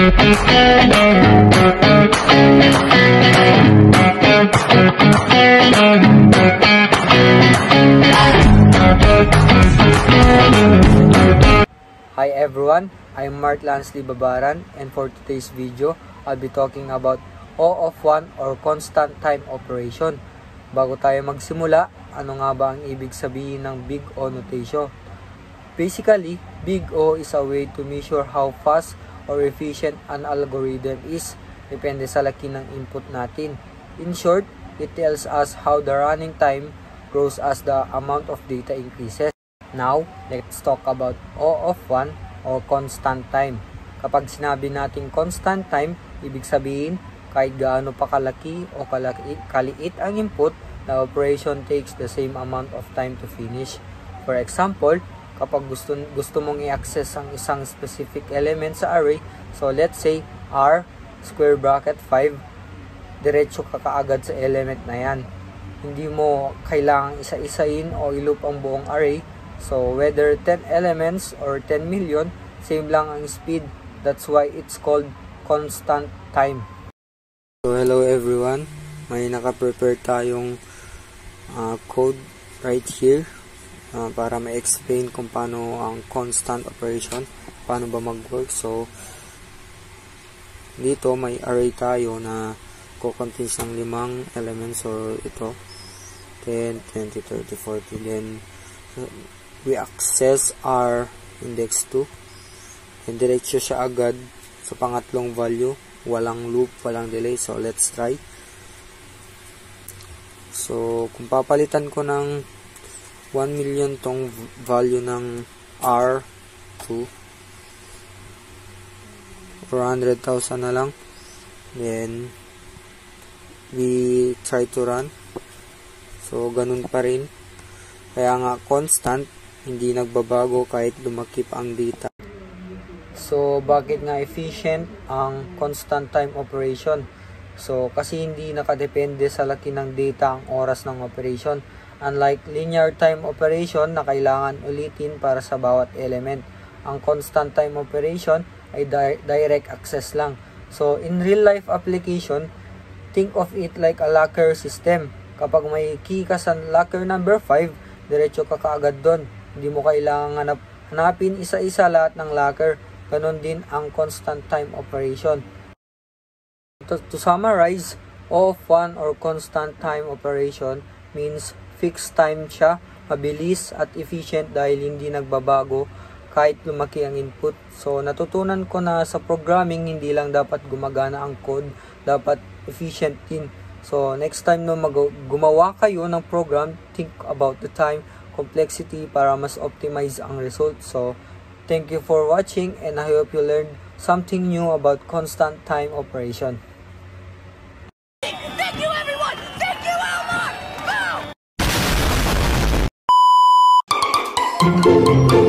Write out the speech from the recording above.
Hi everyone, I'm Mark Lansley Babaran, and for today's video, I'll be talking about O of 1 or constant time operation. Bago tayo magsimula, ano nga ba ang ibig sabihin ng Big O notation? Basically, Big O is a way to measure how fast or efficient an algorithm is, depende sa laki ng input natin. In short, it tells us how the running time grows as the amount of data increases. Now, let's talk about O of 1 or constant time. Kapag sinabi natin constant time, ibig sabihin kahit gaano pa kalaki o kaliit ang input, the operation takes the same amount of time to finish. For example, kapag gusto mong i-access ang isang specific element sa array, so let's say R square bracket 5, diretso ka kaagad sa element na yan. Hindi mo kailangang isa-isain o i-loop ang buong array. So whether 10 elements or 10 million, same lang ang speed. That's why it's called constant time. So hello everyone, may naka-prepare tayong code right here para ma-explain kung paano ang constant operation, paano ba mag-work. So dito may array tayo na co-contains ng 5 elements, or ito 10, 20, 30, 40. Then we access our index 2 and diretso siya agad sa pangatlong value, walang loop, walang delay. So let's try. So kung papalitan ko ng 1 million tong value ng R2 or 100,000 na lang, then we try to run. So ganun pa rin, kaya nga constant, hindi nagbabago kahit lumaki pa ang data. So bakit nga efficient ang constant time operation? So kasi hindi nakadepende sa laki ng data ang oras ng operation. Unlike linear time operation na kailangan ulitin para sa bawat element, ang constant time operation ay direct access lang. So in real life application, think of it like a locker system. Kapag may key ka sa locker number 5, diretso ka kaagad doon. Hindi mo kailangan hanapin isa-isa lahat ng locker. Ganon din ang constant time operation. To summarize, O of 1 or constant time operation means fixed time siya, mabilis at efficient dahil hindi nagbabago kahit lumaki ang input. So natutunan ko na sa programming, hindi lang dapat gumagana ang code, dapat efficient din. So next time na gumawa kayo ng program, think about the time, complexity para mas optimize ang result. So thank you for watching, and I hope you learned something new about constant time operation. Thank you everyone! Thank you Elmar! Boom!